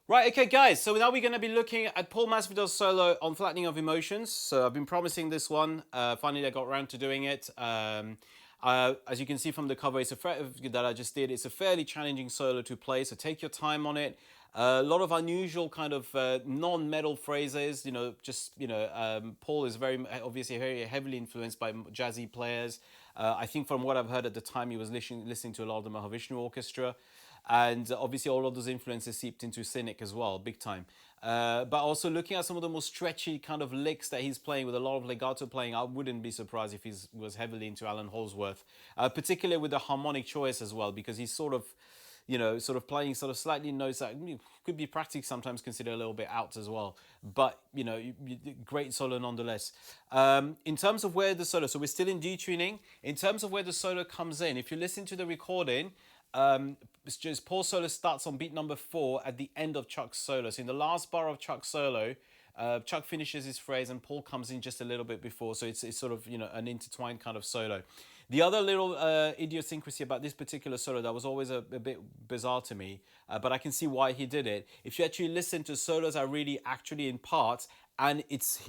Right, okay, guys. So now we're going to be looking at Paul Masvidal's solo on Flattening of Emotions. So I've been promising this one. Finally, I got around to doing it. As you can see from the cover, that I just did. It's a fairly challenging solo to play, so take your time on it. A lot of unusual kind of non-metal phrases. Paul is obviously very heavily influenced by jazzy players. I think from what I've heard at the time, he was listening to a lot of the Mahavishnu Orchestra. And obviously all of those influences seeped into Cynic as well, big time. But also looking at some of the more stretchy kind of licks that he's playing with a lot of legato playing, I wouldn't be surprised if he was heavily into Alan Holdsworth, particularly with the harmonic choice as well, because he's sort of playing sort of slightly notes that could be practically sometimes considered a little bit out as well. But, great solo nonetheless. In terms of where the solo, so we're still in D tuning. In terms of where the solo comes in, if you listen to the recording, it's just Paul's solo starts on beat number 4 at the end of Chuck's solo. So in the last bar of Chuck's solo, Chuck finishes his phrase and Paul comes in just a little bit before. So it's sort of, an intertwined kind of solo. The other little idiosyncrasy about this particular solo that was always a bit bizarre to me, but I can see why he did it. If you actually listen to solos are really actually in parts, and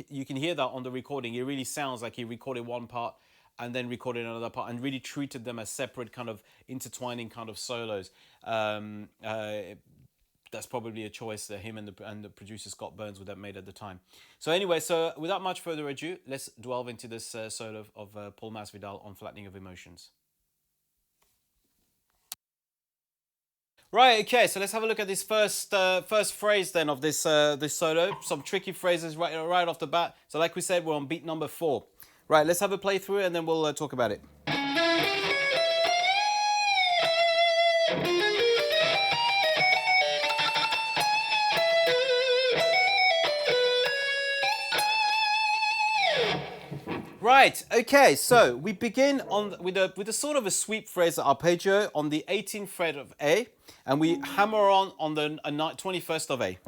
you can hear that on the recording, it really sounds like he recorded one part and then recorded another part and really treated them as separate kind of intertwining kind of solos. That's probably a choice that him and the producer Scott Burns would have made at the time. So anyway, so without much further ado, let's delve into this solo of Paul Masvidal on Flattening of Emotions. Right, okay, so let's have a look at this first phrase then of this this solo. Some tricky phrases right off the bat. So like we said, we're on beat number 4. Right, let's have a playthrough and then we'll talk about it. Right, okay, so we begin with a sort of a sweep phrase arpeggio on the 18th fret of A, and we hammer on the 21st of A.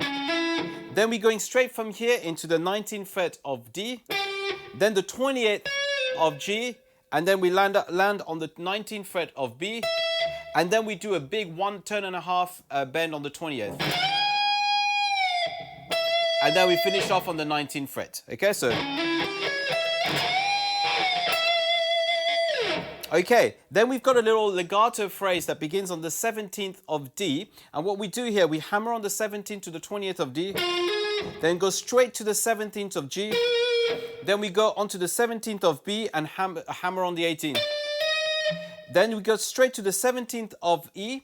Then we're going straight from here into the 19th fret of D, then the 28th of G, and then we land on the 19th fret of B, and then we do a big 1 turn and a half bend on the 20th. And then we finish off on the 19th fret. Okay, so... Okay, then we've got a little legato phrase that begins on the 17th of D. And what we do here, we hammer on the 17th to the 20th of D, then go straight to the 17th of G, then we go onto the 17th of B and hammer on the 18th. Then we go straight to the 17th of E,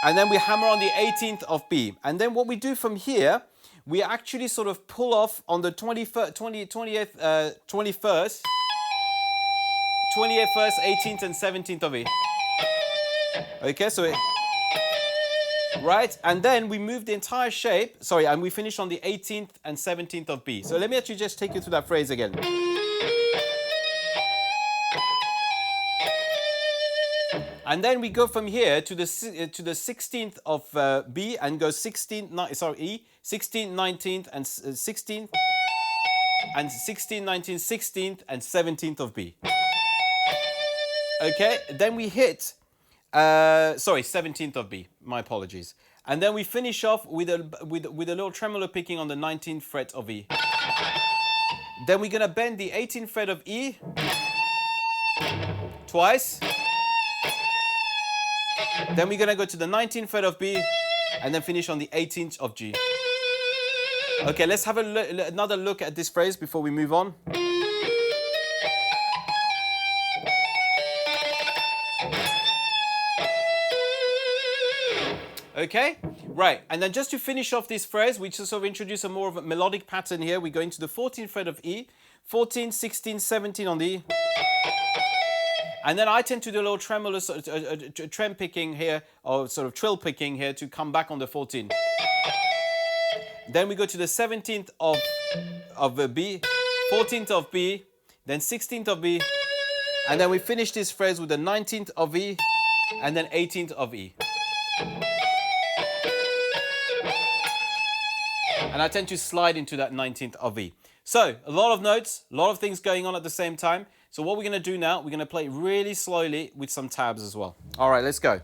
and then we hammer on the 18th of B. And then what we do from here, we actually sort of pull off on the 21st, 18th and 17th of E. Okay, so right, and then we move the entire shape, and we finish on the 18th and 17th of B. So let me actually just take you through that phrase again. And then we go from here to the 16th of B and go 16th, 19th and 16th, and 16th, 19th, 16th and 17th of B. Okay, then we hit, 17th of B, my apologies. And then we finish off with a little tremolo picking on the 19th fret of E. Then we're gonna bend the 18th fret of E twice. Then we're gonna go to the 19th fret of B and then finish on the 18th of G. Okay, let's have another look at this phrase before we move on. Okay, right, and then just to finish off this phrase, we just sort of introduce a more of a melodic pattern here. We go into the 14th fret of E, 14, 16, 17 on the E. And then I tend to do a little tremolo, trem picking here, or sort of trill picking here to come back on the 14. Then we go to the 17th of B, 14th of B, then 16th of B, and then we finish this phrase with the 19th of E, and then 18th of E. And I tend to slide into that 19th of E. So, a lot of notes, a lot of things going on at the same time. So what we're going to do now, we're going to play really slowly with some tabs as well. All right, let's go.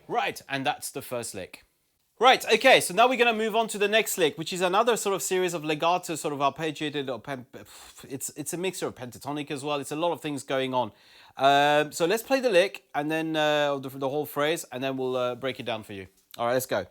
Right, and that's the first lick. Right, okay, so now we're going to move on to the next lick, which is another sort of series of legato, sort of arpeggiated, or it's a mixture of pentatonic as well. It's a lot of things going on. So let's play the lick, and then the whole phrase, and then we'll break it down for you. All right, let's go.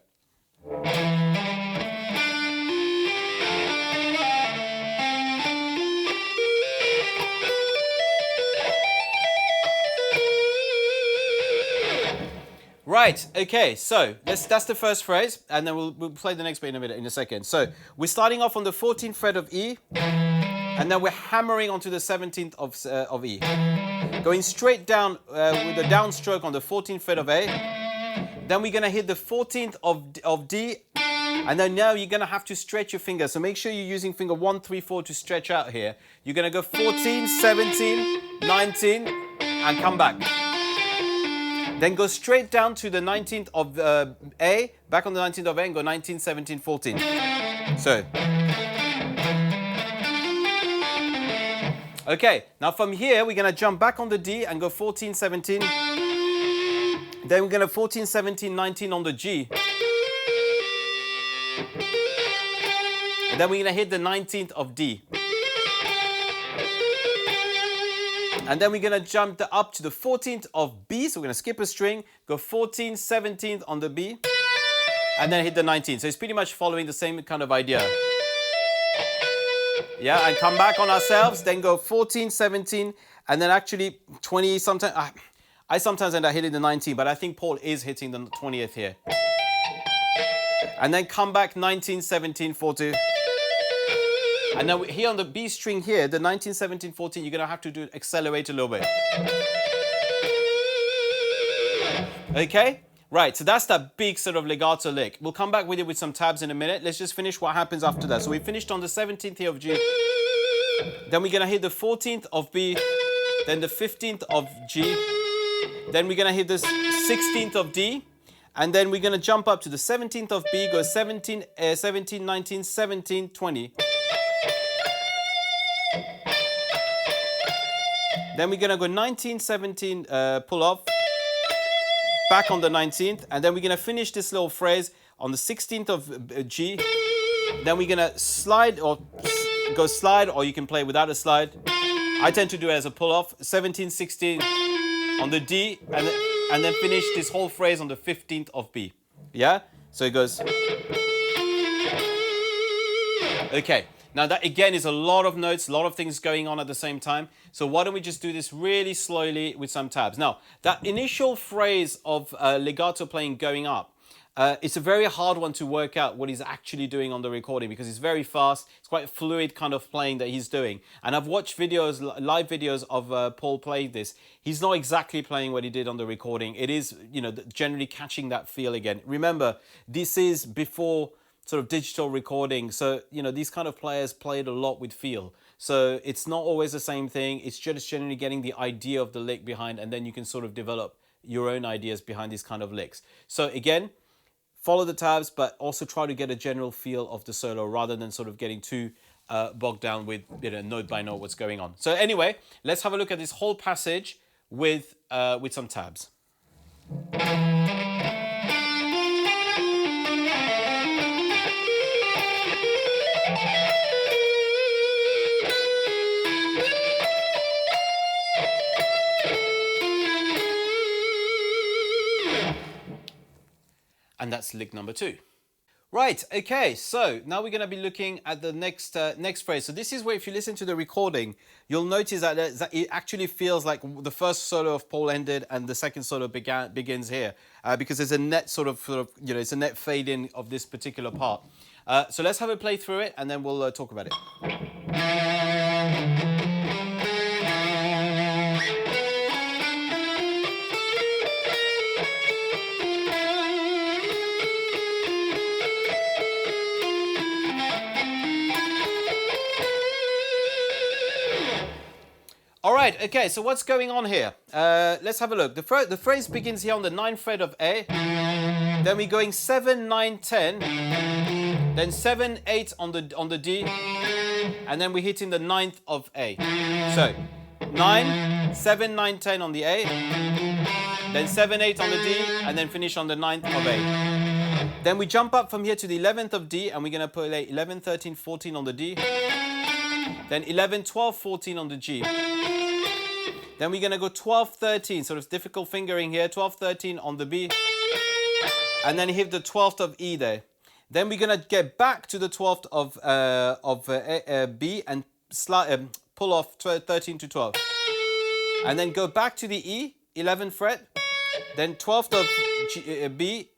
Right, okay, so that's the first phrase, and then we'll play the next bit in a second. So we're starting off on the 14th fret of E, and then we're hammering onto the 17th of E. Going straight down with a downstroke on the 14th fret of A. Then we're going to hit the 14th of D, and then now you're going to have to stretch your finger. So make sure you're using finger 1, 3, 4 to stretch out here. You're going to go 14, 17, 19, and come back. Then go straight down to the 19th of A, back on the 19th of A, and go 19, 17, 14. So. Okay, now from here, we're going to jump back on the D and go 14, 17. Then we're going to 14, 17, 19 on the G. And then we're going to hit the 19th of D. And then we're going to jump up to the 14th of B. So we're going to skip a string, go 14, 17th on the B, and then hit the 19th. So it's pretty much following the same kind of idea. Yeah, and come back on ourselves, then go 14, 17, and then actually 20 sometimes. I sometimes end up hitting the 19, but I think Paul is hitting the 20th here. And then come back 19, 17, 14. And now here on the B string here, the 19, 17, 14, you're going to have to accelerate a little bit. Okay? Right, so that's that big sort of legato lick. We'll come back with it with some tabs in a minute. Let's just finish what happens after that. So we finished on the 17th here of G. Then we're going to hit the 14th of B. Then the 15th of G. Then we're going to hit the 16th of D. And then we're going to jump up to the 17th of B, go 17, 17, 19, 17, 20. Then we're going to go 19, 17, pull off, back on the 19th, and then we're going to finish this little phrase on the 16th of G. Then we're going to slide, or go slide, or you can play without a slide. I tend to do it as a pull off, 17, 16 on the D, and then finish this whole phrase on the 15th of B. Yeah? So it goes. Okay. Now that again is a lot of notes, a lot of things going on at the same time. So why don't we just do this really slowly with some tabs. Now, that initial phrase of legato playing going up, it's a very hard one to work out what he's actually doing on the recording because it's very fast. It's quite a fluid kind of playing that he's doing. And I've watched videos, live videos of Paul playing this. He's not exactly playing what he did on the recording. It is, you know, generally catching that feel again. Remember, this is before sort of digital recording. So, you know, these kind of players played a lot with feel. So it's not always the same thing. It's just generally getting the idea of the lick behind, and then you can sort of develop your own ideas behind these kind of licks. So again, follow the tabs, but also try to get a general feel of the solo rather than sort of getting too bogged down with, you know, note by note what's going on. So anyway, let's have a look at this whole passage with some tabs. And that's lick number 2. Right, okay, so now we're going to be looking at the next phrase. So this is where if you listen to the recording, you'll notice that it actually feels like the first solo of Paul ended and the second solo begins here. Because there's a net sort of, you know, it's a net fade in of this particular part. So let's have a play through it and then we'll talk about it. All right, okay, so what's going on here? Let's have a look. The phrase begins here on the 9th fret of A. Then we're going 7, 9, 10. Then 7, 8 on the D. And then we're hitting the 9th of A. So 9, 7, 9, 10 on the A. then 7, 8 on the D, and then finish on the 9th of A. Then we jump up from here to the 11th of D, and we're going to play 11, 13, 14 on the D. Then 11, 12, 14 on the G. Then we're going to go 12, 13, sort of difficult fingering here, 12, 13 on the B. And then hit the 12th of E there. Then we're going to get back to the 12th of B and pull off 13 to 12. And then go back to the E, 11th fret, then 12th of B,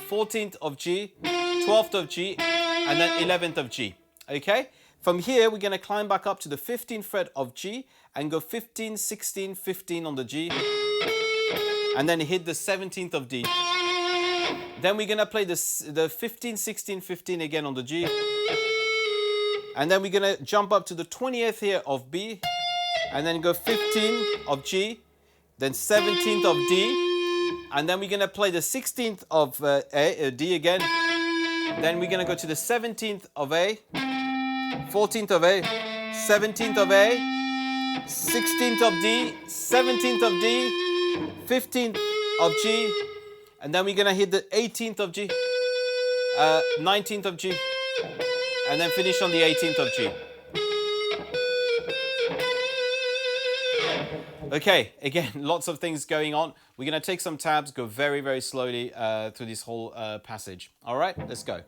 14th of G, 12th of G, and then 11th of G. Okay? From here, we're going to climb back up to the 15th fret of G and go 15, 16, 15 on the G. And then hit the 17th of D. Then we're going to play the 15, 16, 15 again on the G. And then we're going to jump up to the 20th here of B. And then go 15 of G. Then 17th of D. And then we're going to play the 16th of D again. Then we're going to go to the 17th of A. 14th of A. 17th of A. 16th of D. 17th of D. 15th of G. And then we're going to hit the 18th of G, 19th of G, and then finish on the 18th of G. Okay, again, lots of things going on. We're going to take some tabs, go very, very slowly through this whole passage. All right, let's go.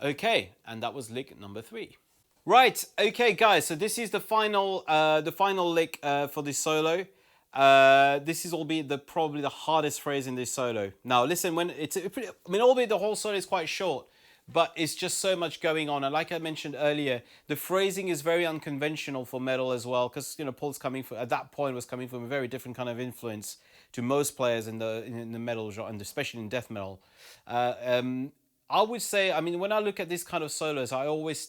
Okay, and that was lick number 3. Right, okay guys, so this is the final lick for this solo. This is albeit probably the hardest phrase in this solo. Now listen, albeit the whole solo is quite short, but it's just so much going on. And like I mentioned earlier, the phrasing is very unconventional for metal as well, because Paul's at that point was coming from a very different kind of influence to most players in the metal genre, and especially in death metal. I would say, when I look at this kind of solos, I always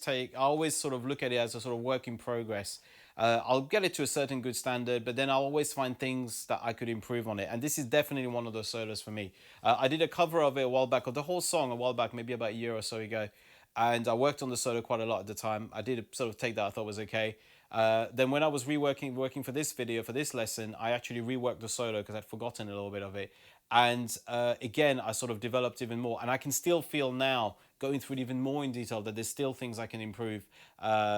sort of look at it as a sort of work in progress. I'll get it to a certain good standard, but then I'll always find things that I could improve on it. And this is definitely one of those solos for me. I did a cover of it a while back, of the whole song a while back, maybe about a year or so ago. And I worked on the solo quite a lot at the time. I did sort of take that I thought was okay. Then when I was working for this video, for this lesson, I actually reworked the solo because I'd forgotten a little bit of it. And again, I sort of developed even more. And I can still feel now, going through it even more in detail, that there's still things I can improve,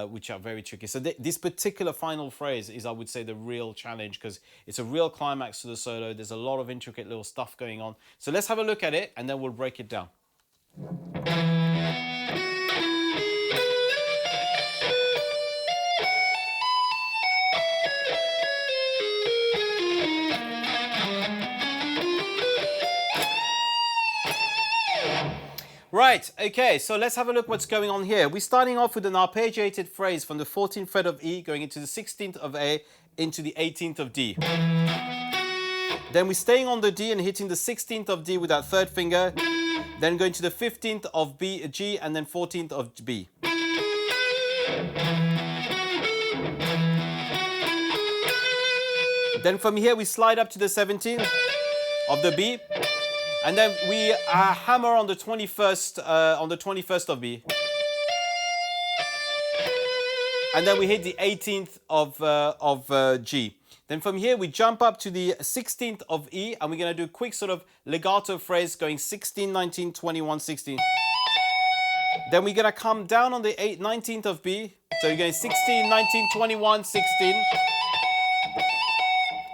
which are very tricky. So this particular final phrase is, I would say, the real challenge, because it's a real climax to the solo. There's a lot of intricate little stuff going on. So let's have a look at it, and then we'll break it down. Right, okay, so let's have a look what's going on here. We're starting off with an arpeggiated phrase from the 14th fret of E, going into the 16th of A, into the 18th of D. Then we're staying on the D and hitting the 16th of D with that third finger. Then going to the 15th of G, and then 14th of B. Then from here we slide up to the 17th of the B. And then we hammer on the 21st of B. And then we hit the 18th of G. Then from here we jump up to the 16th of E, and we're going to do a quick sort of legato phrase going 16, 19, 21, 16. Then we're going to come down on the 19th of B. So you're going 16, 19, 21, 16.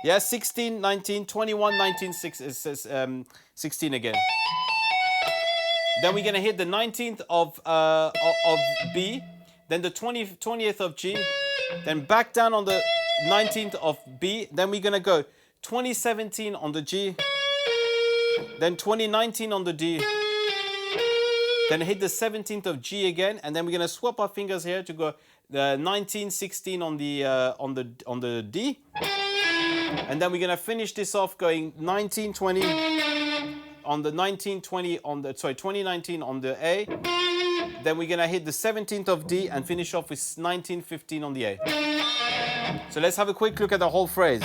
Yeah, 16, 19, 21, 19, 16 again. Then we're going to hit the 19th of B, then the 20th of G, then back down on the 19th of B, then we're going to go 2017 on the G, then 2019 on the D, then hit the 17th of G again, and then we're going to swap our fingers here to go the 19, 16 on the D. And then we're going to finish this off going 19, 20 on the 19, 20 on the, 2019 on the A, Then we're gonna hit the 17th of D and finish off with 1915 on the A. So let's have a quick look at the whole phrase.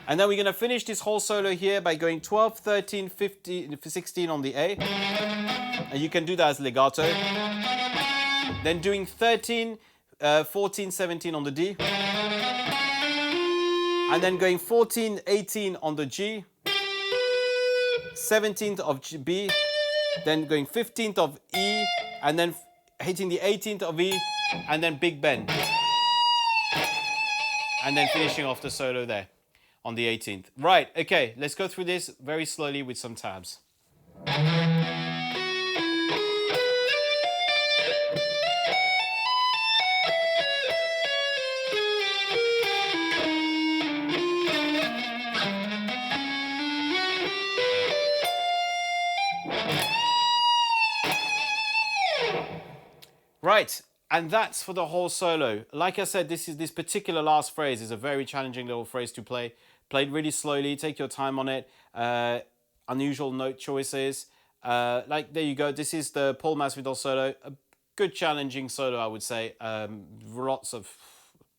And then we're going to finish this whole solo here by going 12, 13, 15, 16 on the A. And you can do that as legato. Then doing 13, 14, 17 on the D. And then going 14, 18 on the G. 17th of B. Then going 15th of E. And then hitting the 18th of E. And then big bend. And then finishing off the solo there on the 18th. Right, okay, let's go through this very slowly with some tabs. Right, and that's for the whole solo. Like I said, this particular last phrase is a very challenging little phrase to play. Played really slowly, take your time on it. Unusual note choices. Like, there you go. This is the Paul Masvidal solo. A good challenging solo, I would say. Lots of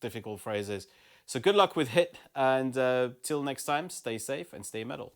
difficult phrases. So good luck with it, and till next time, stay safe and stay metal.